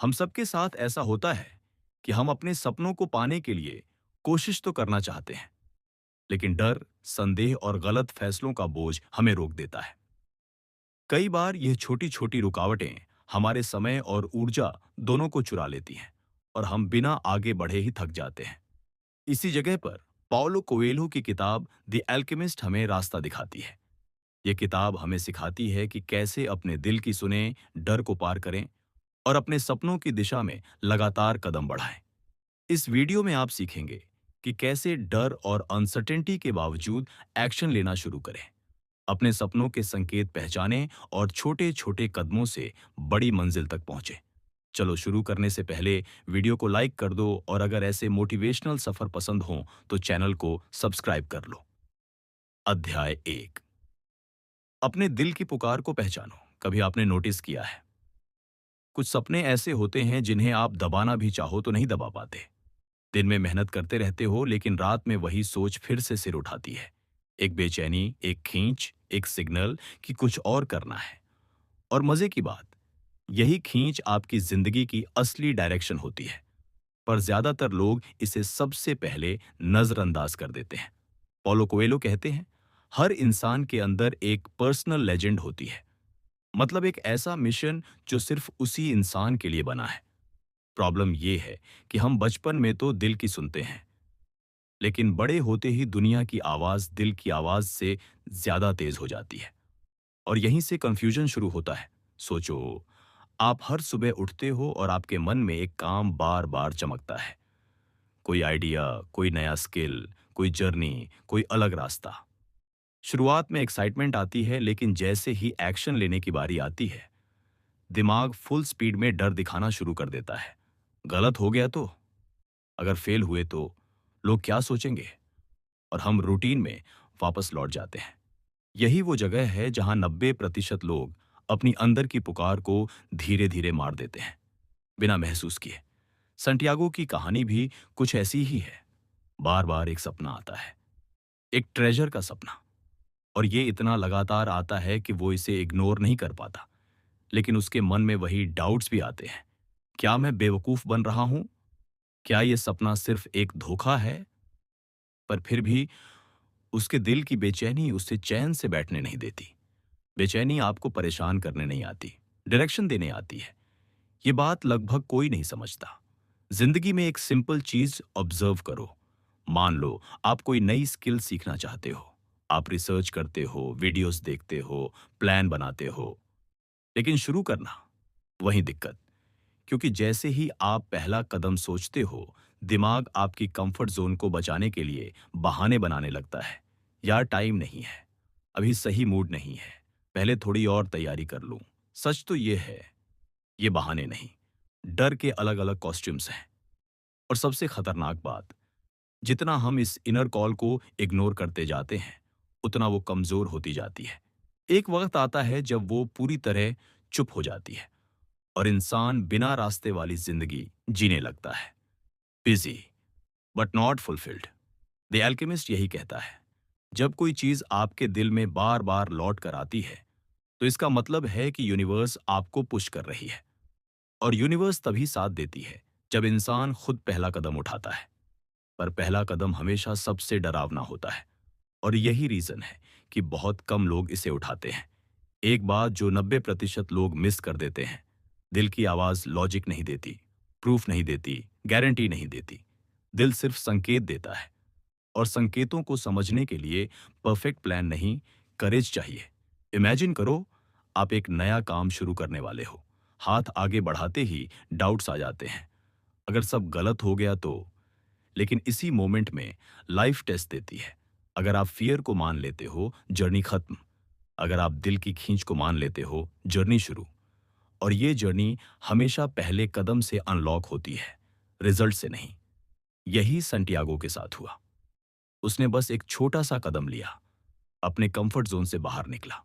हम सबके साथ ऐसा होता है कि हम अपने सपनों को पाने के लिए कोशिश तो करना चाहते हैं, लेकिन डर, संदेह और गलत फैसलों का बोझ हमें रोक देता है। कई बार यह छोटी-छोटी रुकावटें हमारे समय और ऊर्जा दोनों को चुरा लेती हैं और हम बिना आगे बढ़े ही थक जाते हैं। इसी जगह पर पाओलो कोएल्हो की किताब द एल्केमिस्ट हमें रास्ता दिखाती है। यह किताब हमें सिखाती है कि कैसे अपने दिल की सुने, डर को पार करें और अपने सपनों की दिशा में लगातार कदम बढ़ाएं। इस वीडियो में आप सीखेंगे कि कैसे डर और अनसर्टेनिटी के बावजूद एक्शन लेना शुरू करें, अपने सपनों के संकेत पहचानें और छोटे-छोटे कदमों से बड़ी मंजिल तक पहुंचें। चलो शुरू करने से पहले वीडियो को लाइक कर दो और अगर ऐसे मोटिवेशनल सफर पसंद हो तो चैनल को सब्सक्राइब कर लो। अध्याय 1। अपने दिल की पुकार को पहचानो। कभी आपने नोटिस किया है, कुछ सपने ऐसे होते हैं जिन्हें आप दबाना भी चाहो तो नहीं दबा पाते। दिन में मेहनत करते रहते हो लेकिन रात में वही सोच फिर से सिर उठाती है। एक बेचैनी, एक खींच, एक सिग्नल कि कुछ और करना है। और मजे की बात, यही खींच आपकी जिंदगी की असली डायरेक्शन होती है। पर ज्यादातर लोग इसे सबसे पहले नजरअंदाज कर देते हैं। पॉलो कोएल्हो कहते हैं, हर इंसान के अंदर एक पर्सनल लेजेंड होती है। मतलब एक ऐसा मिशन जो सिर्फ उसी इंसान के लिए बना है। प्रॉब्लम यह है कि हम बचपन में तो दिल की सुनते हैं, लेकिन बड़े होते ही दुनिया की आवाज दिल की आवाज से ज्यादा तेज हो जाती है। और यहीं से कंफ्यूजन शुरू होता है। सोचो, आप हर सुबह उठते हो और आपके मन में एक काम बार बार चमकता है। कोई आइडिया, कोई नया स्किल, कोई जर्नी, कोई अलग रास्ता। शुरुआत में एक्साइटमेंट आती है, लेकिन जैसे ही एक्शन लेने की बारी आती है, दिमाग फुल स्पीड में डर दिखाना शुरू कर देता है। गलत हो गया तो? अगर फेल हुए तो? लोग क्या सोचेंगे? और हम रूटीन में वापस लौट जाते हैं। यही वो जगह है जहां 90% लोग अपनी अंदर की पुकार को धीरे धीरे मार देते हैं, बिना महसूस किए। संटियागो की कहानी भी कुछ ऐसी ही है। बार बार एक सपना आता है, एक ट्रेजर का सपना, और ये इतना लगातार आता है कि वो इसे इग्नोर नहीं कर पाता। लेकिन उसके मन में वही डाउट्स भी आते हैं। क्या मैं बेवकूफ बन रहा हूं? क्या ये सपना सिर्फ एक धोखा है? पर फिर भी उसके दिल की बेचैनी उसे चैन से बैठने नहीं देती। बेचैनी आपको परेशान करने नहीं आती, डायरेक्शन देने आती है। ये बात लगभग कोई नहीं समझता। जिंदगी में एक सिंपल चीज ऑब्जर्व करो। मान लो आप कोई नई स्किल सीखना चाहते हो। आप रिसर्च करते हो, वीडियोस देखते हो, प्लान बनाते हो, लेकिन शुरू करना, वही दिक्कत। क्योंकि जैसे ही आप पहला कदम सोचते हो, दिमाग आपकी कंफर्ट जोन को बचाने के लिए बहाने बनाने लगता है। यार टाइम नहीं है, अभी सही मूड नहीं है, पहले थोड़ी और तैयारी कर लूं। सच तो ये है, ये बहाने नहीं, डर के अलग अलग कॉस्ट्यूम्स हैं। और सबसे खतरनाक बात, जितना हम इस इनर कॉल को इग्नोर करते जाते हैं, उतना वो कमजोर होती जाती है। एक वक्त आता है जब वो पूरी तरह चुप हो जाती है और इंसान बिना रास्ते वाली जिंदगी जीने लगता है। Busy but not fulfilled. The alchemist यही कहता है। जब कोई चीज आपके दिल में बार बार लौट कर आती है, तो इसका मतलब है कि यूनिवर्स आपको पुश कर रही है। और यूनिवर्स तभी साथ देती है जब इंसान खुद पहला कदम उठाता है। पर पहला कदम हमेशा सबसे डरावना होता है, और यही रीजन है कि बहुत कम लोग इसे उठाते हैं। एक बात जो 90% लोग मिस कर देते हैं, दिल की आवाज लॉजिक नहीं देती, प्रूफ नहीं देती, गारंटी नहीं देती। दिल सिर्फ संकेत देता है, और संकेतों को समझने के लिए परफेक्ट प्लान नहीं, करेज चाहिए। इमेजिन करो, आप एक नया काम शुरू करने वाले हो। हाथ आगे बढ़ाते ही डाउट्स आ जाते हैं। अगर सब गलत हो गया तो? लेकिन इसी मोमेंट में लाइफ टेस्ट देती है। अगर आप फियर को मान लेते हो, जर्नी खत्म। अगर आप दिल की खींच को मान लेते हो, जर्नी शुरू। और ये जर्नी हमेशा पहले कदम से अनलॉक होती है, रिजल्ट से नहीं। यही संटियागो के साथ हुआ। उसने बस एक छोटा सा कदम लिया, अपने कंफर्ट जोन से बाहर निकला,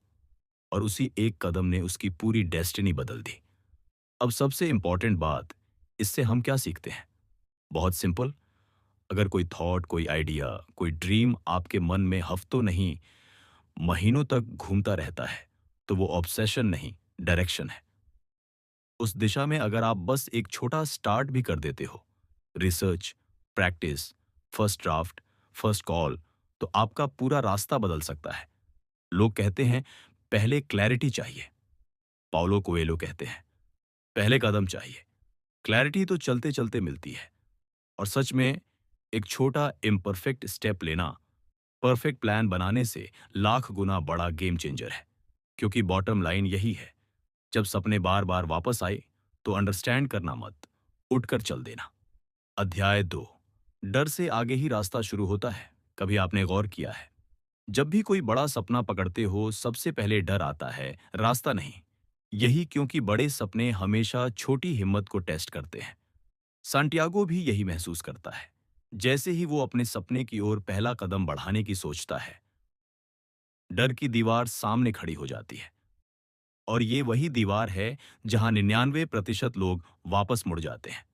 और उसी एक कदम ने उसकी पूरी डेस्टिनी बदल दी। अब सबसे इंपॉर्टेंट बात, इससे हम क्या सीखते हैं? बहुत सिंपल। अगर कोई थॉट, कोई आइडिया, कोई ड्रीम आपके मन में हफ्तों नहीं, महीनों तक घूमता रहता है, तो वो ऑब्सेशन नहीं, डायरेक्शन है। उस दिशा में अगर आप बस एक छोटा स्टार्ट भी कर देते हो, research, practice, first draft, first call, तो आपका पूरा रास्ता बदल सकता है। लोग कहते हैं, पहले क्लैरिटी चाहिए। पाउलो कोएल्हो कहते हैं, पहले कदम चाहिए। क्लैरिटी तो चलते-चलते मिलती है। और सच में, एक छोटा इम्परफेक्ट स्टेप लेना, परफेक्ट प्लान बनाने से लाख गुना बड़ा गेम चेंजर है। क्योंकि बॉटम लाइन यही है, जब सपने बार-बार वापस आए, तो अंडरस्टैंड करना मत, उठकर चल देना। अध्याय 2। डर से आगे ही रास्ता शुरू होता है। कभी आपने गौर किया है, जब भी कोई बड़ा सपना पकड़ते हो, सबसे पहले डर आता है, रास्ता नहीं। यही क्योंकि बड़े सपने हमेशा छोटी हिम्मत को टेस्ट करते हैं। सांटियागो भी यही महसूस करता है। जैसे ही वो अपने सपने की ओर पहला कदम बढ़ाने की सोचता है, डर की दीवार सामने खड़ी हो जाती है। और ये वही दीवार है जहां 99% लोग वापस मुड़ जाते हैं।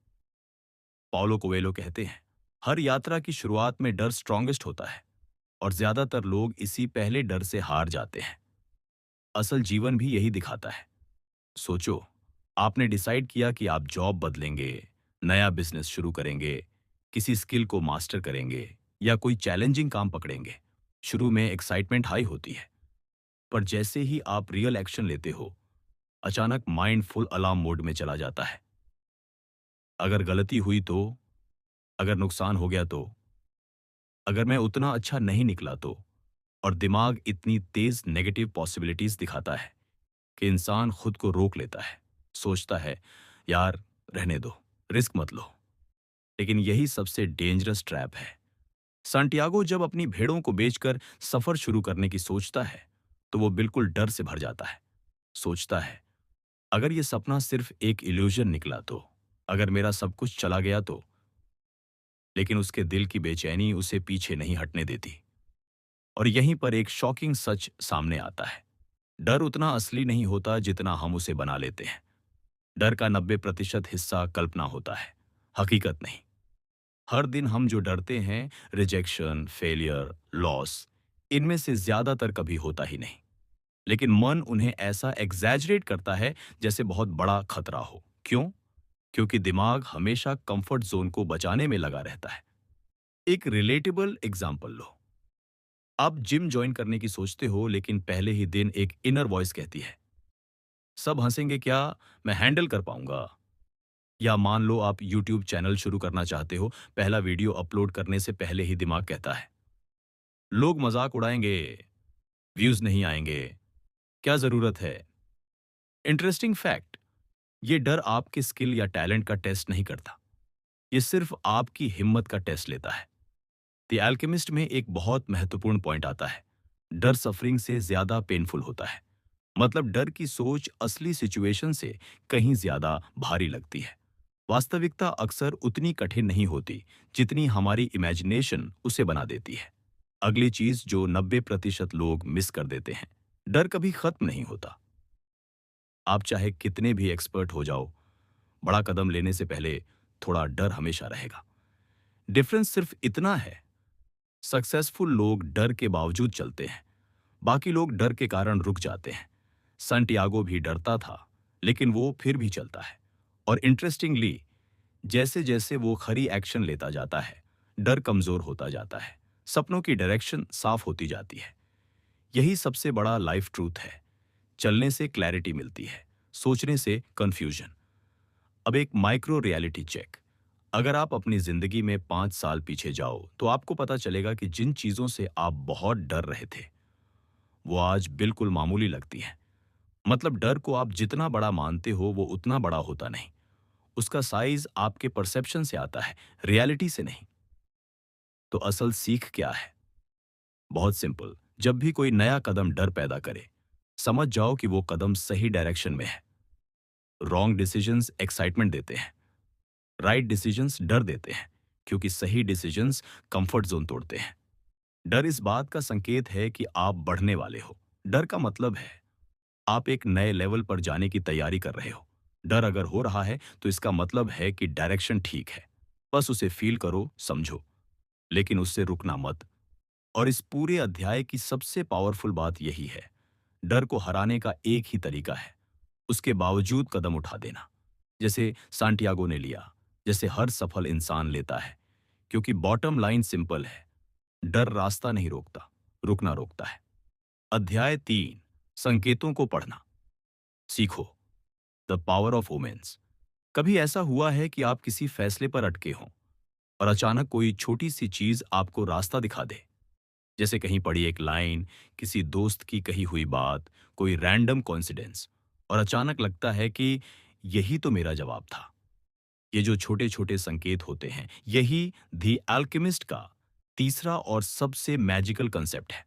पाउलो कोएल्हो कहते हैं, हर यात्रा की शुरुआत में डर स्ट्रॉन्गेस्ट होता है और ज्यादातर लोग इसी पहले डर से हार जाते हैं। असल जीवन भी यही दिखाता है। सोचो, आपने डिसाइड किया कि आप जॉब बदलेंगे, नया बिजनेस शुरू करेंगे, किसी स्किल को मास्टर करेंगे या कोई चैलेंजिंग काम पकड़ेंगे। शुरू में एक्साइटमेंट हाई होती है, पर जैसे ही आप रियल एक्शन लेते हो, अचानक माइंड फुल अलार्म मोड में चला जाता है। अगर गलती हुई तो, अगर नुकसान हो गया तो, अगर मैं उतना अच्छा नहीं निकला तो, और दिमाग इतनी तेज नेगेटिव पॉसिबिलिटीज दिखाता है कि इंसान खुद को रोक लेता है। सोचता है, यार रहने दो, रिस्क मत लो। लेकिन यही सबसे डेंजरस ट्रैप है। सांटियागो जब अपनी भेड़ों को बेचकर सफर शुरू करने की सोचता है, तो वो बिल्कुल डर से भर जाता है। सोचता है, अगर ये सपना सिर्फ एक इल्यूजन निकला तो, अगर मेरा सब कुछ चला गया तो। लेकिन उसके दिल की बेचैनी उसे पीछे नहीं हटने देती। और यहीं पर एक शॉकिंग सच सामने आता है। डर उतना असली नहीं होता जितना हम उसे बना लेते हैं। डर का 90% हिस्सा कल्पना होता है, हकीकत नहीं। हर दिन हम जो डरते हैं, रिजेक्शन, फेलियर, लॉस, इनमें से ज्यादातर कभी होता ही नहीं। लेकिन मन उन्हें ऐसा एग्जैजरेट करता है जैसे बहुत बड़ा खतरा हो। क्यों? क्योंकि दिमाग हमेशा कंफर्ट जोन को बचाने में लगा रहता है। एक रिलेटेबल एग्जाम्पल लो। आप जिम ज्वाइन करने की सोचते हो, लेकिन पहले ही दिन एक इनर वॉइस कहती है, सब हंसेंगे क्या, मैं हैंडल कर पाऊंगा। या मान लो आप यूट्यूब चैनल शुरू करना चाहते हो, पहला वीडियो अपलोड करने से पहले ही दिमाग कहता है, लोग मजाक उड़ाएंगे, व्यूज नहीं आएंगे, क्या जरूरत है। इंटरेस्टिंग फैक्ट, ये डर आपके स्किल या टैलेंट का टेस्ट नहीं करता, ये सिर्फ आपकी हिम्मत का टेस्ट लेता है। द एल्केमिस्ट में एक बहुत महत्वपूर्ण पॉइंट आता है, डर सफरिंग से ज्यादा पेनफुल होता है। मतलब डर की सोच असली सिचुएशन से कहीं ज्यादा भारी लगती है। वास्तविकता अक्सर उतनी कठिन नहीं होती जितनी हमारी इमेजिनेशन उसे बना देती है। अगली चीज जो 90% लोग मिस कर देते हैं, डर कभी खत्म नहीं होता। आप चाहे कितने भी एक्सपर्ट हो जाओ, बड़ा कदम लेने से पहले थोड़ा डर हमेशा रहेगा। डिफरेंस सिर्फ इतना है, सक्सेसफुल लोग डर के बावजूद चलते हैं, बाकी लोग डर के कारण रुक जाते हैं। सांटियागो भी डरता था, लेकिन वो फिर भी चलता है। और इंटरेस्टिंगली, जैसे जैसे वो खरी एक्शन लेता जाता है, डर कमजोर होता जाता है, सपनों की डायरेक्शन साफ होती जाती है। यही सबसे बड़ा लाइफ ट्रूथ है। चलने से क्लैरिटी मिलती है, सोचने से कंफ्यूजन। अब एक माइक्रो रियलिटी चेक। अगर आप अपनी जिंदगी में 5 साल पीछे जाओ, तो आपको पता चलेगा कि जिन चीजों से आप बहुत डर रहे थे, वो आज बिल्कुल मामूली लगती हैं। मतलब डर को आप जितना बड़ा मानते हो, वो उतना बड़ा होता नहीं। उसका साइज आपके परसेप्शन से आता है, रियलिटी से नहीं। तो असल सीख क्या है? बहुत सिंपल। जब भी कोई नया कदम डर पैदा करे, समझ जाओ कि वो कदम सही डायरेक्शन में है। रॉन्ग डिसीजंस एक्साइटमेंट देते हैं, राइट डिसीजंस डर देते हैं, क्योंकि सही डिसीजंस कंफर्ट जोन तोड़ते हैं। डर इस बात का संकेत है कि आप बढ़ने वाले हो। डर का मतलब है आप एक नए लेवल पर जाने की तैयारी कर रहे हो। डर अगर हो रहा है, तो इसका मतलब है कि डायरेक्शन ठीक है। बस उसे फील करो, समझो, लेकिन उससे रुकना मत। और इस पूरे अध्याय की सबसे पावरफुल बात यही है, डर को हराने का एक ही तरीका है, उसके बावजूद कदम उठा देना। जैसे सांटियागो ने लिया, जैसे हर सफल इंसान लेता है। क्योंकि बॉटम लाइन सिंपल है, डर रास्ता नहीं रोकता, रुकना रोकता है। अध्याय 3, संकेतों को पढ़ना सीखो। The power of women's. कभी ऐसा हुआ है कि आप किसी फैसले पर अटके हों और अचानक कोई छोटी सी चीज आपको रास्ता दिखा दे? जैसे कहीं पड़ी एक लाइन, किसी दोस्त की कही हुई बात, कोई रैंडम कॉन्सिडेंस, और अचानक लगता है कि यही तो मेरा जवाब था। ये जो छोटे छोटे संकेत होते हैं, यही दी अल्केमिस्ट का तीसरा और सबसे मैजिकल कंसेप्ट है।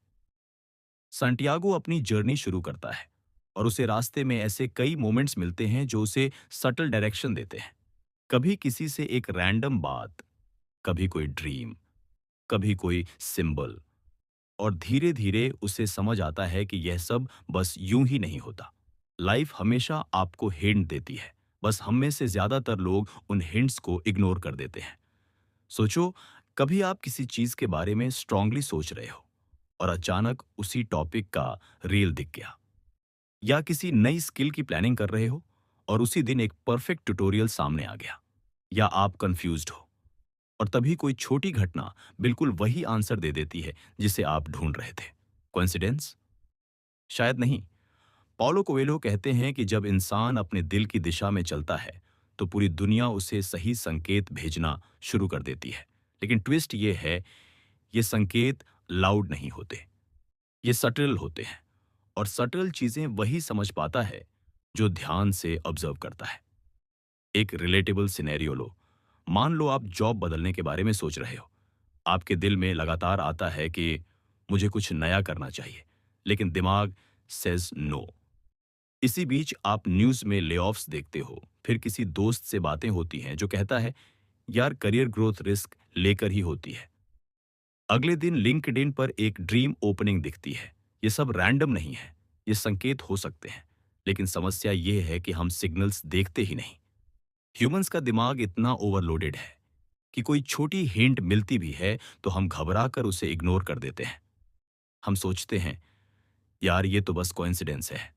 सांटियागो अपनी जर्नी शुरू करता है और उसे रास्ते में ऐसे कई मोमेंट्स मिलते हैं जो उसे सटल डायरेक्शन देते हैं। कभी किसी से एक रैंडम बात, कभी कोई ड्रीम, कभी कोई सिंबल, और धीरे धीरे उसे समझ आता है कि यह सब बस यूं ही नहीं होता। लाइफ हमेशा आपको हिंट देती है, बस हम में से ज्यादातर लोग उन हिंट्स को इग्नोर कर देते हैं। सोचो, कभी आप किसी चीज के बारे में स्ट्रांगली सोच रहे हो और अचानक उसी टॉपिक का रील दिख गया, या किसी नई स्किल की प्लानिंग कर रहे हो और उसी दिन एक परफेक्ट ट्यूटोरियल सामने आ गया, या आप कंफ्यूज्ड हो और तभी कोई छोटी घटना बिल्कुल वही आंसर दे देती है जिसे आप ढूंढ रहे थे। कोइंसिडेंस? शायद नहीं। पॉलो कोएल्हो कहते हैं कि जब इंसान अपने दिल की दिशा में चलता है तो पूरी दुनिया उसे सही संकेत भेजना शुरू कर देती है। लेकिन ट्विस्ट ये है, ये संकेत लाउड नहीं होते, ये सटल होते हैं। और सटल चीजें वही समझ पाता है जो ध्यान से ऑब्जर्व करता है। एक रिलेटेबल सिनेरियो लो। मान लो आप जॉब बदलने के बारे में सोच रहे हो। आपके दिल में लगातार आता है कि मुझे कुछ नया करना चाहिए, लेकिन दिमाग सेज नो। इसी बीच आप न्यूज में लेऑफ्स देखते हो, फिर किसी दोस्त से बातें होती हैं जो कहता है यार करियर ग्रोथ रिस्क लेकर ही होती है। अगले दिन लिंक्डइन पर एक ड्रीम ओपनिंग दिखती है। ये सब रैंडम नहीं है, ये संकेत हो सकते हैं। लेकिन समस्या ये है कि हम सिग्नल्स देखते ही नहीं। ह्यूमंस का दिमाग इतना ओवरलोडेड है कि कोई छोटी हिंट मिलती भी है तो हम घबरा कर उसे इग्नोर कर देते हैं। हम सोचते हैं यार ये तो बस कोइंसिडेंस है।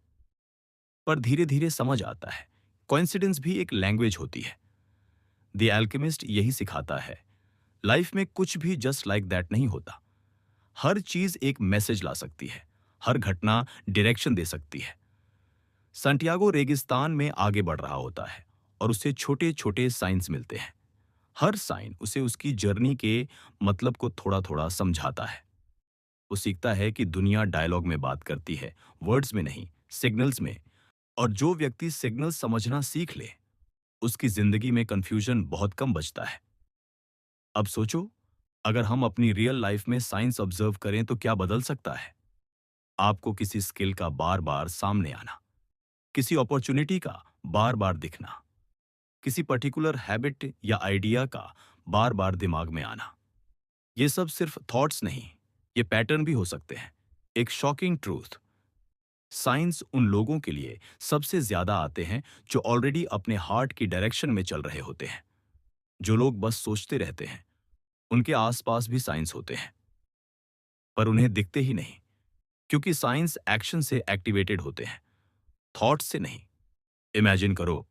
पर धीरे धीरे समझ आता है, कोइंसिडेंस भी एक लैंग्वेज होती है। द एल्केमिस्ट यही सिखाता है। लाइफ में कुछ भी जस्ट लाइक दैट नहीं होता। हर चीज एक मैसेज ला सकती है, हर घटना डायरेक्शन दे सकती है। सांटियागो रेगिस्तान में आगे बढ़ रहा होता है और उसे छोटे छोटे साइंस मिलते हैं। हर साइन उसे उसकी जर्नी के मतलब को थोड़ा थोड़ा समझाता है। वो सीखता है कि दुनिया डायलॉग में बात करती है, वर्ड्स में नहीं, सिग्नल्स में। और जो व्यक्ति सिग्नल समझना सीख ले, उसकी जिंदगी में कंफ्यूजन बहुत कम बचता है। अब सोचो, अगर हम अपनी रियल लाइफ में साइंस ऑब्जर्व करें तो क्या बदल सकता है? आपको किसी स्किल का बार बार सामने आना, किसी अपॉर्चुनिटी का बार बार दिखना, किसी पर्टिकुलर हैबिट या आइडिया का बार बार दिमाग में आना। ये सब सिर्फ थॉट्स नहीं, ये पैटर्न भी हो सकते हैं। एक शॉकिंग ट्रूथ, साइंस उन लोगों के लिए सबसे ज्यादा आते हैं जो ऑलरेडी अपने हार्ट की डायरेक्शन में चल रहे होते हैं। जो लोग बस सोचते रहते हैं, उनके आसपास भी साइंस होते हैं, पर उन्हें दिखते ही नहीं। क्योंकि साइंस एक्शन से एक्टिवेटेड होते हैं, थॉट से नहीं। इमेजिन करो,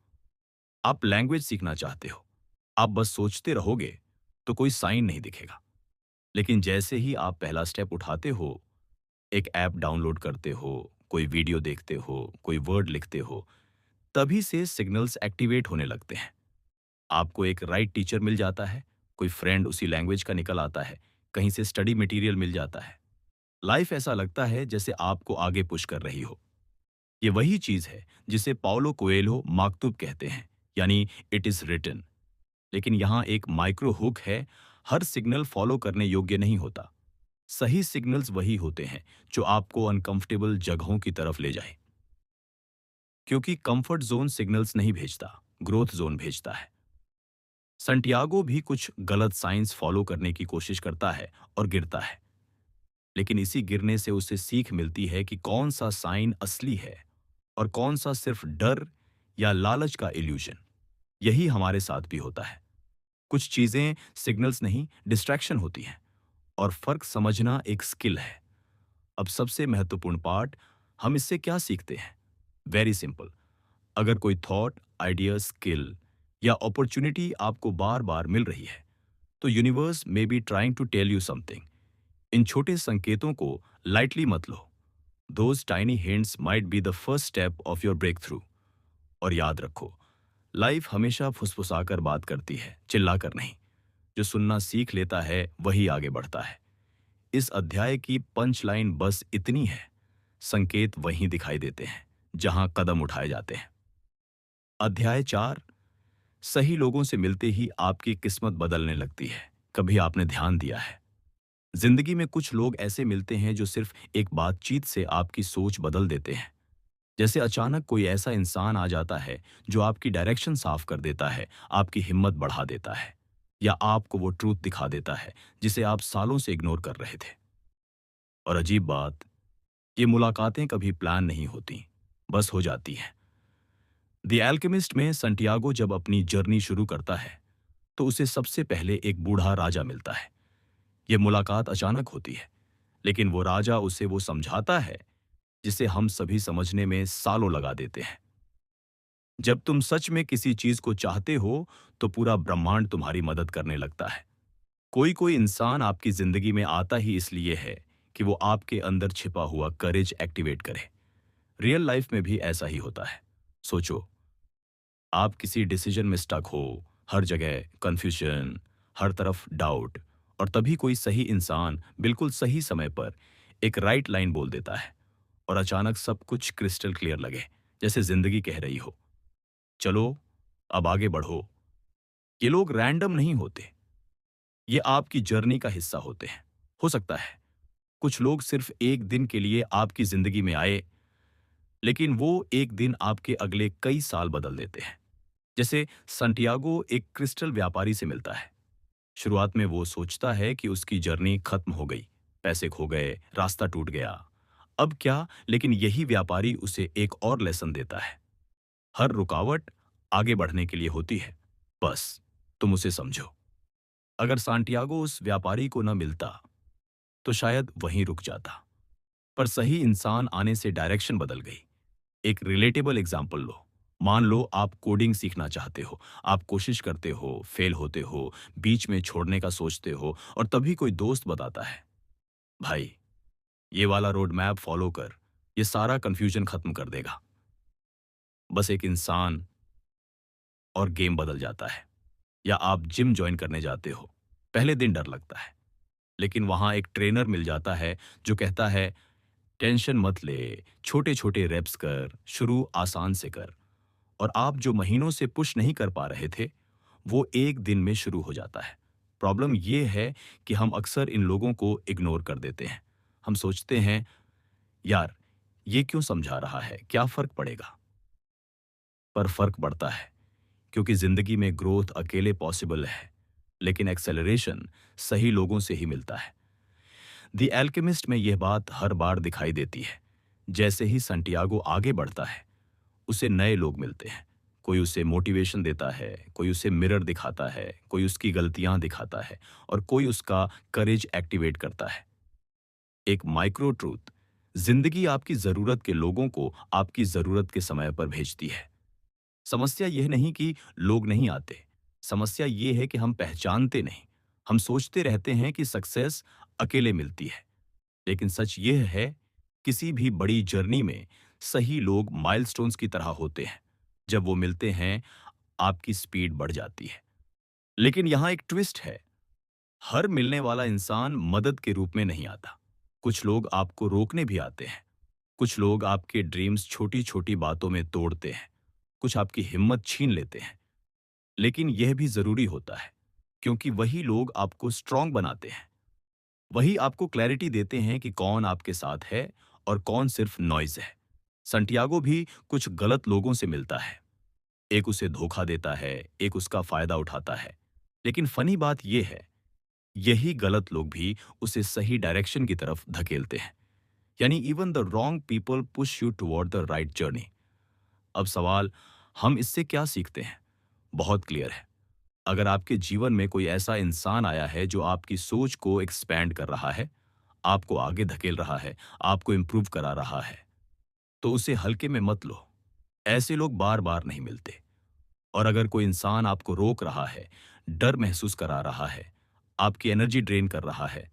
आप लैंग्वेज सीखना चाहते हो। आप बस सोचते रहोगे तो कोई साइन नहीं दिखेगा। लेकिन जैसे ही आप पहला स्टेप उठाते हो, एक ऐप डाउनलोड करते हो, कोई वीडियो देखते हो, कोई वर्ड लिखते हो, तभी से सिग्नल्स एक्टिवेट होने लगते हैं। आपको एक राइट टीचर मिल जाता है, कोई फ्रेंड उसी लैंग्वेज का निकल आता है, कहीं से स्टडी मटेरियल मिल जाता है। लाइफ ऐसा लगता है जैसे आपको आगे पुश कर रही हो। ये वही चीज है जिसे पाउलो कोएल्हो माकतूब कहते हैं, यानी इट इज रिटन। लेकिन यहाँ एक माइक्रो हुक है, हर सिग्नल फॉलो करने योग्य नहीं होता। सही सिग्नल्स वही होते हैं जो आपको अनकंफर्टेबल जगहों की तरफ ले जाए। क्योंकि कंफर्ट जोन सिग्नल्स नहीं भेजता, ग्रोथ जोन भेजता है। संटियागो भी कुछ गलत साइंस फॉलो करने की कोशिश करता है और गिरता है। लेकिन इसी गिरने से उसे सीख मिलती है कि कौन सा साइन असली है और कौन सा सिर्फ डर या लालच का इल्यूजन। यही हमारे साथ भी होता है। कुछ चीजें सिग्नल्स नहीं, डिस्ट्रैक्शन होती हैं, और फर्क समझना एक स्किल है। अब सबसे महत्वपूर्ण पार्ट, हम इससे क्या सीखते हैं? Very simple. अगर कोई थॉट आइडिया, स्किल या अपॉर्चुनिटी आपको बार बार मिल रही है, तो universe may be trying to tell you something. इन छोटे संकेतों को लाइटली मत लो। Those tiny hints might be the first step of your breakthrough. और याद रखो, लाइफ हमेशा फुसफुसाकर बात करती है, चिल्लाकर नहीं। जो सुनना सीख लेता है वही आगे बढ़ता है। इस अध्याय की पंच लाइन बस इतनी है, संकेत वहीं दिखाई देते हैं जहां कदम उठाए जाते हैं। अध्याय 4, सही लोगों से मिलते ही आपकी किस्मत बदलने लगती है। कभी आपने ध्यान दिया है, जिंदगी में कुछ लोग ऐसे मिलते हैं जो सिर्फ एक बातचीत से आपकी सोच बदल देते हैं। जैसे अचानक कोई ऐसा इंसान आ जाता है जो आपकी डायरेक्शन साफ कर देता है, आपकी हिम्मत बढ़ा देता है, या आपको वो ट्रूथ दिखा देता है जिसे आप सालों से इग्नोर कर रहे थे। और अजीब बात, ये मुलाकातें कभी प्लान नहीं होती, बस हो जाती हैं। द एल्केमिस्ट में संटियागो जब अपनी जर्नी शुरू करता है तो उसे सबसे पहले एक बूढ़ा राजा मिलता है। ये मुलाकात अचानक होती है, लेकिन वो राजा उसे वो समझाता है जिसे हम सभी समझने में सालों लगा देते हैं। जब तुम सच में किसी चीज को चाहते हो तो पूरा ब्रह्मांड तुम्हारी मदद करने लगता है। कोई कोई इंसान आपकी जिंदगी में आता ही इसलिए है कि वो आपके अंदर छिपा हुआ करेज एक्टिवेट करे। रियल लाइफ में भी ऐसा ही होता है। सोचो, आप किसी डिसीजन में स्टक हो, हर जगह कंफ्यूजन, हर तरफ डाउट, और तभी कोई सही इंसान बिल्कुल सही समय पर एक राइट लाइन बोल देता है और अचानक सब कुछ क्रिस्टल क्लियर लगे, जैसे जिंदगी कह रही हो, चलो अब आगे बढ़ो। ये लोग रैंडम नहीं होते, ये आपकी जर्नी का हिस्सा होते हैं। हो सकता है कुछ लोग सिर्फ एक दिन के लिए आपकी जिंदगी में आए, लेकिन वो एक दिन आपके अगले कई साल बदल देते हैं। जैसे संटियागो एक क्रिस्टल व्यापारी से मिलता है। शुरुआत में वो सोचता है कि उसकी जर्नी खत्म हो गई, पैसे खो गए, रास्ता टूट गया। अब क्या, लेकिन यही व्यापारी उसे एक और लेसन देता है। हर रुकावट आगे बढ़ने के लिए होती है, बस तुम उसे समझो। अगर सांटियागो उस व्यापारी को न मिलता तो शायद वहीं रुक जाता, पर सही इंसान आने से डायरेक्शन बदल गई। एक रिलेटेबल एग्जाम्पल लो। मान लो आप कोडिंग सीखना चाहते हो, आप कोशिश करते हो, फेल होते हो, बीच में छोड़ने का सोचते हो, और तभी कोई दोस्त बताता है, भाई ये वाला रोड मैप फॉलो कर, ये सारा कंफ्यूजन खत्म कर देगा। बस एक इंसान और गेम बदल जाता है। या आप जिम ज्वाइन करने जाते हो, पहले दिन डर लगता है, लेकिन वहां एक ट्रेनर मिल जाता है जो कहता है, टेंशन मत ले, छोटे छोटे रेप्स कर, शुरू आसान से कर। और आप जो महीनों से पुश नहीं कर पा रहे थे, वो एक दिन में शुरू हो जाता है। प्रॉब्लम ये है कि हम अक्सर इन लोगों को इग्नोर कर देते हैं। हम सोचते हैं, यार ये क्यों समझा रहा है, क्या फर्क पड़ेगा। पर फर्क पड़ता है, क्योंकि जिंदगी में ग्रोथ अकेले पॉसिबल है, लेकिन एक्सेलरेशन सही लोगों से ही मिलता है। द एल्केमिस्ट में यह बात हर बार दिखाई देती है। जैसे ही संटियागो आगे बढ़ता है, उसे नए लोग मिलते हैं। कोई उसे मोटिवेशन देता है, कोई उसे मिरर दिखाता है, कोई उसकी गलतियां दिखाता है, और कोई उसका करेज एक्टिवेट करता है। एक माइक्रो ट्रूथ, जिंदगी आपकी जरूरत के लोगों को आपकी जरूरत के समय पर भेजती है। समस्या यह नहीं कि लोग नहीं आते, समस्या यह है कि हम पहचानते नहीं। हम सोचते रहते हैं कि सक्सेस अकेले मिलती है, लेकिन सच यह है, किसी भी बड़ी जर्नी में सही लोग माइलस्टोन्स की तरह होते हैं। जब वो मिलते हैं, आपकी स्पीड बढ़ जाती है। लेकिन यहां एक ट्विस्ट है, हर मिलने वाला इंसान मदद के रूप में नहीं आता। कुछ लोग आपको रोकने भी आते हैं। कुछ लोग आपके ड्रीम्स छोटी छोटी बातों में तोड़ते हैं। कुछ आपकी हिम्मत छीन लेते हैं। लेकिन यह भी जरूरी होता है, क्योंकि वही लोग आपको स्ट्रांग बनाते हैं। वही आपको क्लैरिटी देते हैं कि कौन आपके साथ है और कौन सिर्फ नॉइज है। संटियागो भी कुछ गलत लोगों से मिलता है। एक उसे धोखा देता है, एक उसका फायदा उठाता है। लेकिन फनी बात यह है, यही गलत लोग भी उसे सही डायरेक्शन की तरफ धकेलते हैं। यानी even the wrong people push you toward the right journey. अब सवाल, हम इससे क्या सीखते हैं? बहुत क्लियर है। अगर आपके जीवन में कोई ऐसा इंसान आया है जो आपकी सोच को एक्सपैंड कर रहा है, आपको आगे धकेल रहा है, आपको इंप्रूव करा रहा है, तो उसे हल्के में मत लो। ऐसे लोग बार बार नहीं मिलते। और अगर कोई इंसान आपको रोक रहा है, डर महसूस करा रहा है, आपकी एनर्जी ड्रेन कर रहा है,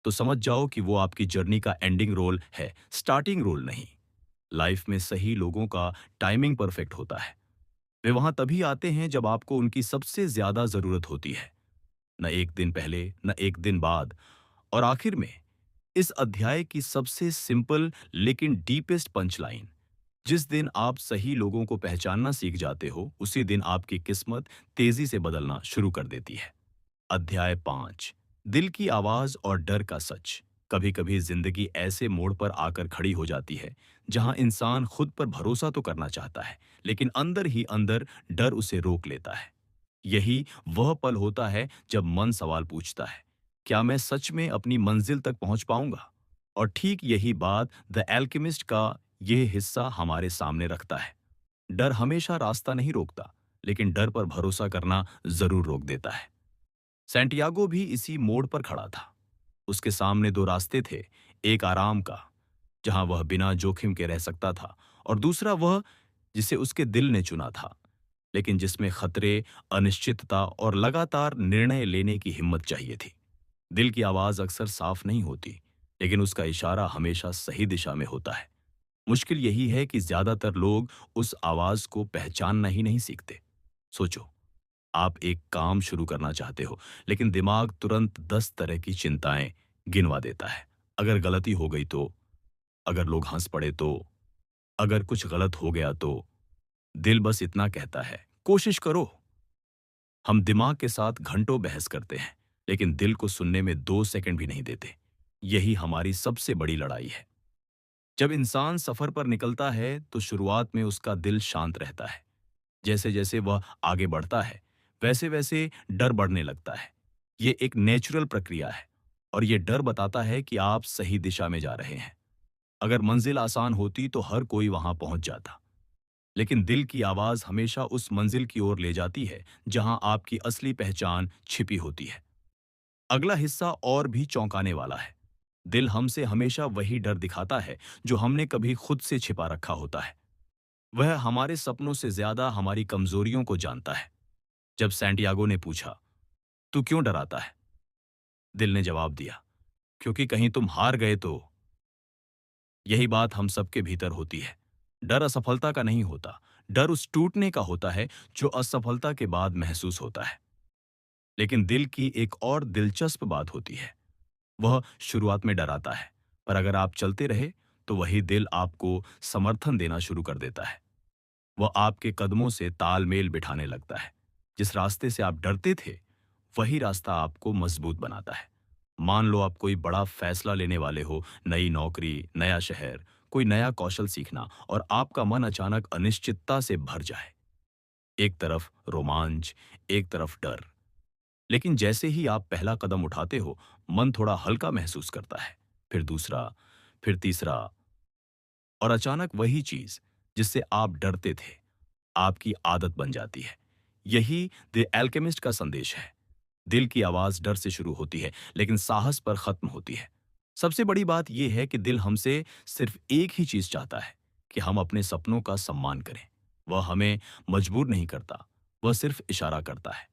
तो समझ जाओ कि वो आपकी जर्नी का एंडिंग रोल है, स्टार्टिंग रोल नहीं। लाइफ में सही लोगों का टाइमिंग परफेक्ट होता है। वे वहां तभी आते हैं जब आपको उनकी सबसे ज्यादा जरूरत होती है, न एक दिन पहले, न एक दिन बाद। और आखिर में, इस अध्याय की सबसे सिंपल लेकिन डीपेस्ट पंचलाइन: जिस दिन आप सही लोगों को पहचानना सीख जाते हो, उसी दिन आपकी किस्मत तेजी से बदलना शुरू कर देती है। अध्याय 5: दिल की आवाज और डर का सच। कभी कभी जिंदगी ऐसे मोड़ पर आकर खड़ी हो जाती है जहां इंसान खुद पर भरोसा तो करना चाहता है, लेकिन अंदर ही अंदर डर उसे रोक लेता है। यही वह पल होता है जब मन सवाल पूछता है, क्या मैं सच में अपनी मंजिल तक पहुंच पाऊंगा? और ठीक यही बात द एल्केमिस्ट का यह हिस्सा हमारे सामने रखता है। डर हमेशा रास्ता नहीं रोकता, लेकिन डर पर भरोसा करना जरूर रोक देता है। सैंटियागो भी इसी मोड़ पर खड़ा था। उसके सामने दो रास्ते थे, एक आराम का, जहां वह बिना जोखिम के रह सकता था, और दूसरा वह जिसे उसके दिल ने चुना था, लेकिन जिसमें खतरे, अनिश्चितता और लगातार निर्णय लेने की हिम्मत चाहिए थी। दिल की आवाज अक्सर साफ नहीं होती, लेकिन उसका इशारा हमेशा सही दिशा में होता है। मुश्किल यही है कि ज्यादातर लोग उस आवाज को पहचानना ही नहीं सीखते। सोचो, आप एक काम शुरू करना चाहते हो, लेकिन दिमाग तुरंत 10 तरह की चिंताएं गिनवा देता है। अगर गलती हो गई तो, अगर लोग हंस पड़े तो, अगर कुछ गलत हो गया तो। दिल बस इतना कहता है, कोशिश करो। हम दिमाग के साथ घंटों बहस करते हैं, लेकिन दिल को सुनने में 2 सेकंड भी नहीं देते। यही हमारी सबसे बड़ी लड़ाई है। जब इंसान सफर पर निकलता है तो शुरुआत में उसका दिल शांत रहता है। जैसे जैसे वह आगे बढ़ता है, वैसे वैसे डर बढ़ने लगता है। ये एक नेचुरल प्रक्रिया है, और ये डर बताता है कि आप सही दिशा में जा रहे हैं। अगर मंजिल आसान होती तो हर कोई वहां पहुंच जाता, लेकिन दिल की आवाज हमेशा उस मंजिल की ओर ले जाती है जहां आपकी असली पहचान छिपी होती है। अगला हिस्सा और भी चौंकाने वाला है। दिल हमसे हमेशा वही डर दिखाता है जो हमने कभी खुद से छिपा रखा होता है। वह हमारे सपनों से ज्यादा हमारी कमजोरियों को जानता है। जब सैंटियागो ने पूछा, तू क्यों डराता है? दिल ने जवाब दिया, क्योंकि कहीं तुम हार गए तो। यही बात हम सबके भीतर होती है। डर असफलता का नहीं होता, डर उस टूटने का होता है जो असफलता के बाद महसूस होता है। लेकिन दिल की एक और दिलचस्प बात होती है। वह शुरुआत में डराता है, पर अगर आप चलते रहे तो वही दिल आपको समर्थन देना शुरू कर देता है। वह आपके कदमों से तालमेल बिठाने लगता है। जिस रास्ते से आप डरते थे, वही रास्ता आपको मजबूत बनाता है। मान लो आप कोई बड़ा फैसला लेने वाले हो, नई नौकरी, नया शहर, कोई नया कौशल सीखना, और आपका मन अचानक अनिश्चितता से भर जाए। एक तरफ रोमांच, एक तरफ डर। लेकिन जैसे ही आप पहला कदम उठाते हो, मन थोड़ा हल्का महसूस करता है। फिर दूसरा, फिर तीसरा, और अचानक वही चीज जिससे आप डरते थे, आपकी आदत बन जाती है। यही द एल्केमिस्ट का संदेश है। दिल की आवाज डर से शुरू होती है, लेकिन साहस पर खत्म होती है। सबसे बड़ी बात यह है कि दिल हमसे सिर्फ एक ही चीज चाहता है, कि हम अपने सपनों का सम्मान करें। वह हमें मजबूर नहीं करता, वह सिर्फ इशारा करता है।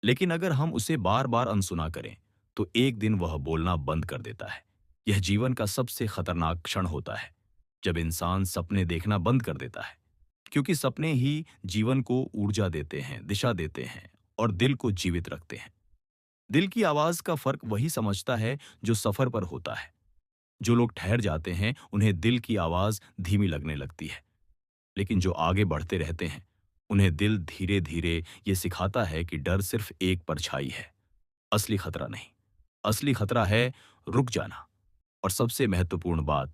लेकिन अगर हम उसे बार बार अनसुना करें, तो एक दिन वह बोलना बंद कर देता है। यह जीवन का सबसे खतरनाक क्षण होता है, जब इंसान सपने देखना बंद कर देता है। क्योंकि सपने ही जीवन को ऊर्जा देते हैं, दिशा देते हैं, और दिल को जीवित रखते हैं। दिल की आवाज का फर्क वही समझता है जो सफर पर होता है। जो लोग ठहर जाते हैं, उन्हें दिल की आवाज धीमी लगने लगती है। लेकिन जो आगे बढ़ते रहते हैं, उन्हें दिल धीरे धीरे ये सिखाता है कि डर सिर्फ एक परछाई है, असली खतरा नहीं। असली खतरा है रुक जाना। और सबसे महत्वपूर्ण बात,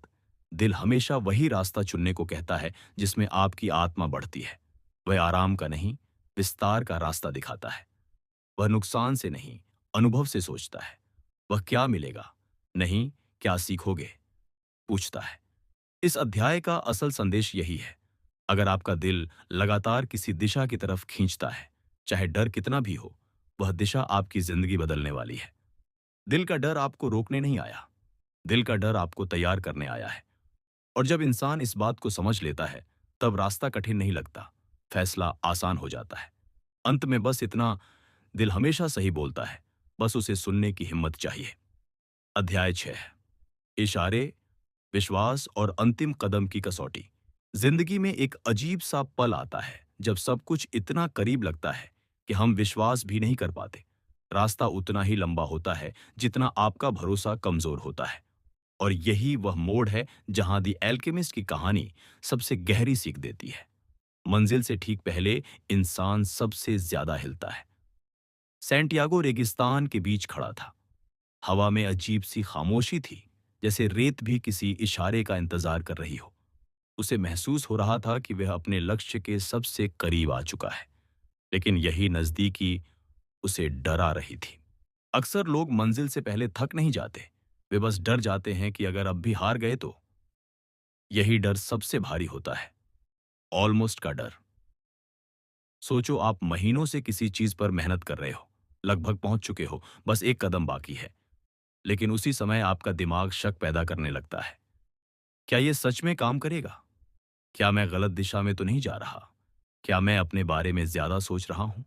दिल हमेशा वही रास्ता चुनने को कहता है जिसमें आपकी आत्मा बढ़ती है। वह आराम का नहीं, विस्तार का रास्ता दिखाता है। वह नुकसान से नहीं, अनुभव से सोचता है। वह क्या मिलेगा, नहीं क्या सीखोगे, पूछता है। इस अध्याय का असल संदेश यही है। अगर आपका दिल लगातार किसी दिशा की तरफ खींचता है, चाहे डर कितना भी हो, वह दिशा आपकी जिंदगी बदलने वाली है। दिल का डर आपको रोकने नहीं आया, दिल का डर आपको तैयार करने आया है। और जब इंसान इस बात को समझ लेता है, तब रास्ता कठिन नहीं लगता, फैसला आसान हो जाता है। अंत में बस इतना, दिल हमेशा सही बोलता है, बस उसे सुनने की हिम्मत चाहिए। अध्याय 6। इशारे, विश्वास और अंतिम कदम की कसौटी। जिंदगी में एक अजीब सा पल आता है जब सब कुछ इतना करीब लगता है कि हम विश्वास भी नहीं कर पाते। रास्ता उतना ही लंबा होता है जितना आपका भरोसा कमजोर होता है। और यही वह मोड़ है जहां दी एल्केमिस्ट की कहानी सबसे गहरी सीख देती है। मंजिल से ठीक पहले इंसान सबसे ज्यादा हिलता है। सैंटियागो रेगिस्तान के बीच खड़ा था। हवा में अजीब सी खामोशी थी, जैसे रेत भी किसी इशारे का इंतजार कर रही हो। उसे महसूस हो रहा था कि वह अपने लक्ष्य के सबसे करीब आ चुका है, लेकिन यही नजदीकी उसे डरा रही थी। अक्सर लोग मंजिल से पहले थक नहीं जाते, वे बस डर जाते हैं कि अगर अब भी हार गए तो। यही डर सबसे भारी होता है, ऑलमोस्ट का डर। सोचो आप महीनों से किसी चीज पर मेहनत कर रहे हो, लगभग पहुंच चुके हो, बस एक कदम बाकी है। लेकिन उसी समय आपका दिमाग शक पैदा करने लगता है। क्या यह सच में काम करेगा? क्या मैं गलत दिशा में तो नहीं जा रहा? क्या मैं अपने बारे में ज्यादा सोच रहा हूं?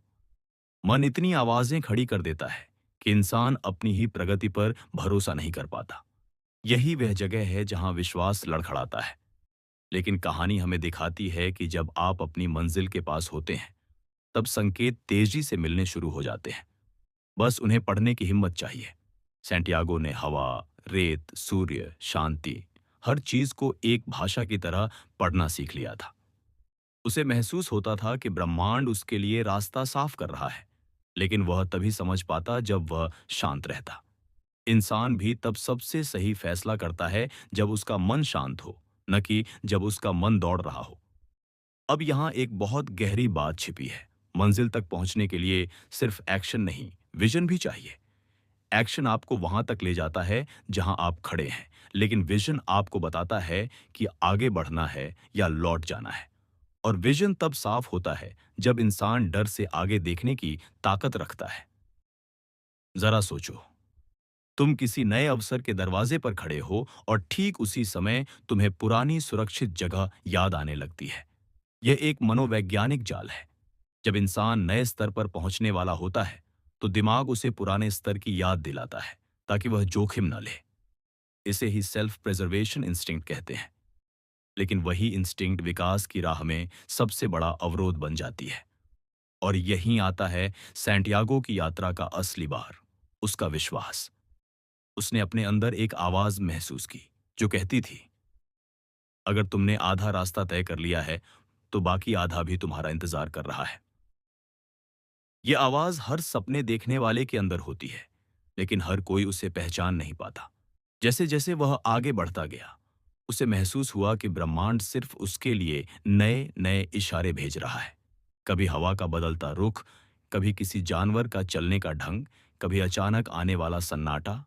मन इतनी आवाजें खड़ी कर देता है कि इंसान अपनी ही प्रगति पर भरोसा नहीं कर पाता। यही वह जगह है जहां विश्वास लड़खड़ाता है। लेकिन कहानी हमें दिखाती है कि जब आप अपनी मंजिल के पास होते हैं, तब संकेत तेजी से मिलने शुरू हो जाते हैं। बस उन्हें पढ़ने की हिम्मत चाहिए। सैंटियागो ने हवा, रेत, सूर्य, शांति, हर चीज को एक भाषा की तरह पढ़ना सीख लिया था। उसे महसूस होता था कि ब्रह्मांड उसके लिए रास्ता साफ कर रहा है, लेकिन वह तभी समझ पाता जब वह शांत रहता। इंसान भी तब सबसे सही फैसला करता है जब उसका मन शांत हो, न कि जब उसका मन दौड़ रहा हो। अब यहाँ एक बहुत गहरी बात छिपी है। मंजिल तक पहुंचने के लिए सिर्फ एक्शन नहीं, विजन भी चाहिए। एक्शन आपको वहां तक ले जाता है जहां आप खड़े हैं, लेकिन विजन आपको बताता है कि आगे बढ़ना है या लौट जाना है। और विजन तब साफ होता है जब इंसान डर से आगे देखने की ताकत रखता है। जरा सोचो, तुम किसी नए अवसर के दरवाजे पर खड़े हो और ठीक उसी समय तुम्हें पुरानी सुरक्षित जगह याद आने लगती है। यह एक मनोवैज्ञानिक जाल है। जब इंसान नए स्तर पर पहुंचने वाला होता है, तो दिमाग उसे पुराने स्तर की याद दिलाता है ताकि वह जोखिम न ले। इसे ही सेल्फ प्रिजर्वेशन इंस्टिंक्ट कहते हैं। लेकिन वही इंस्टिंक्ट विकास की राह में सबसे बड़ा अवरोध बन जाती है। और यहीं आता है सैंटियागो की यात्रा का असली बार, उसका विश्वास। उसने अपने अंदर एक आवाज महसूस की जो कहती थी, अगर तुमने आधा रास्ता तय कर लिया है, तो बाकी आधा भी तुम्हारा इंतजार कर रहा है। यह आवाज हर सपने देखने वाले के अंदर होती है, लेकिन हर कोई उसे पहचान नहीं पाता। जैसे जैसे वह आगे बढ़ता गया, उसे महसूस हुआ कि ब्रह्मांड सिर्फ उसके लिए नए नए इशारे भेज रहा है। कभी हवा का बदलता रुख, कभी किसी जानवर का चलने का ढंग, कभी अचानक आने वाला सन्नाटा।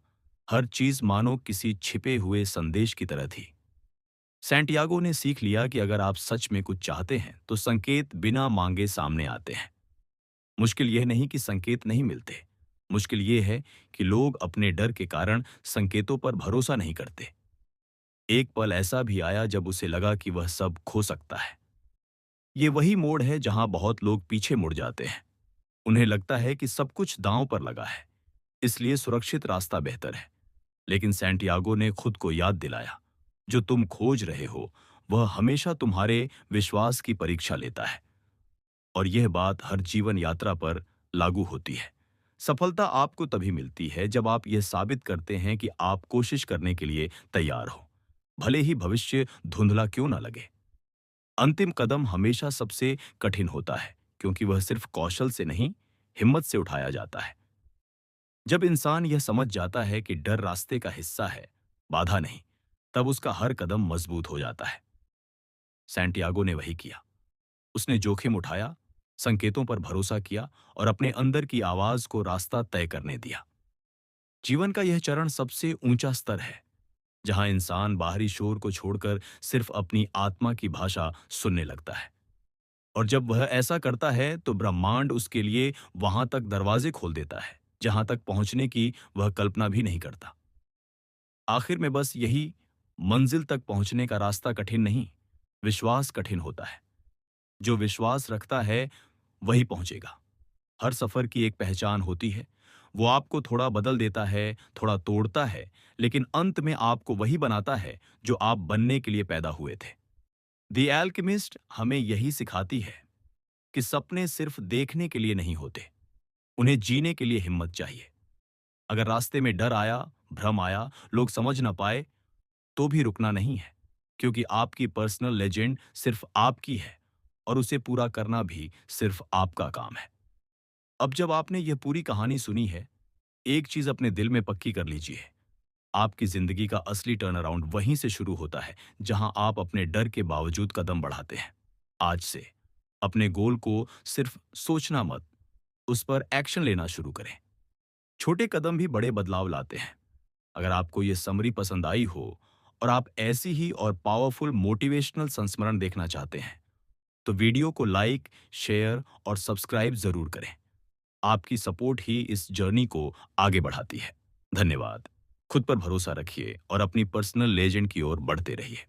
हर चीज मानो किसी छिपे हुए संदेश की तरह थी। सैंटियागो ने सीख लिया कि अगर आप सच में कुछ चाहते हैं, तो संकेत बिना मांगे सामने आते हैं। मुश्किल यह नहीं कि संकेत नहीं मिलते, मुश्किल यह है कि लोग अपने डर के कारण संकेतों पर भरोसा नहीं करते। एक पल ऐसा भी आया जब उसे लगा कि वह सब खो सकता है। ये वही मोड़ है जहां बहुत लोग पीछे मुड़ जाते हैं। उन्हें लगता है कि सब कुछ दांव पर लगा है, इसलिए सुरक्षित रास्ता बेहतर है। लेकिन सैंटियागो ने खुद को याद दिलाया, जो तुम खोज रहे हो वह हमेशा तुम्हारे विश्वास की परीक्षा लेता है। और यह बात हर जीवन यात्रा पर लागू होती है। सफलता आपको तभी मिलती है जब आप यह साबित करते हैं कि आप कोशिश करने के लिए तैयार हो, भले ही भविष्य धुंधला क्यों ना लगे। अंतिम कदम हमेशा सबसे कठिन होता है, क्योंकि वह सिर्फ कौशल से नहीं, हिम्मत से उठाया जाता है। जब इंसान यह समझ जाता है कि डर रास्ते का हिस्सा है, बाधा नहीं, तब उसका हर कदम मजबूत हो जाता है। सैंटियागो ने वही किया। उसने जोखिम उठाया, संकेतों पर भरोसा किया और अपने अंदर की आवाज को रास्ता तय करने दिया। जीवन का यह चरण सबसे ऊंचा स्तर है, जहां इंसान बाहरी शोर को छोड़कर सिर्फ अपनी आत्मा की भाषा सुनने लगता है। और जब वह ऐसा करता है, तो ब्रह्मांड उसके लिए वहां तक दरवाजे खोल देता है जहां तक पहुंचने की वह कल्पना भी नहीं करता। आखिर में बस यही, मंजिल तक पहुंचने का रास्ता कठिन नहीं, विश्वास कठिन होता है। जो विश्वास रखता है वही पहुंचेगा। हर सफर की एक पहचान होती है। वो आपको थोड़ा बदल देता है, थोड़ा तोड़ता है, लेकिन अंत में आपको वही बनाता है जो आप बनने के लिए पैदा हुए थे। द एल्केमिस्ट हमें यही सिखाती है कि सपने सिर्फ देखने के लिए नहीं होते, उन्हें जीने के लिए हिम्मत चाहिए। अगर रास्ते में डर आया, भ्रम आया, लोग समझ ना पाए, तो भी रुकना नहीं है, क्योंकि आपकी पर्सनल लेजेंड सिर्फ आपकी है और उसे पूरा करना भी सिर्फ आपका काम है। अब जब आपने यह पूरी कहानी सुनी है, एक चीज अपने दिल में पक्की कर लीजिए। आपकी जिंदगी का असली टर्न अराउंड वहीं से शुरू होता है जहां आप अपने डर के बावजूद कदम बढ़ाते हैं। आज से अपने गोल को सिर्फ सोचना मत, उस पर एक्शन लेना शुरू करें। छोटे कदम भी बड़े बदलाव लाते हैं। अगर आपको ये समरी पसंद आई हो और आप ऐसी ही और पावरफुल मोटिवेशनल संस्मरण देखना चाहते हैं, तो वीडियो को लाइक, शेयर और सब्सक्राइब जरूर करें। आपकी सपोर्ट ही इस जर्नी को आगे बढ़ाती है। धन्यवाद। खुद पर भरोसा रखिए और अपनी पर्सनल लेजेंड की ओर बढ़ते रहिए।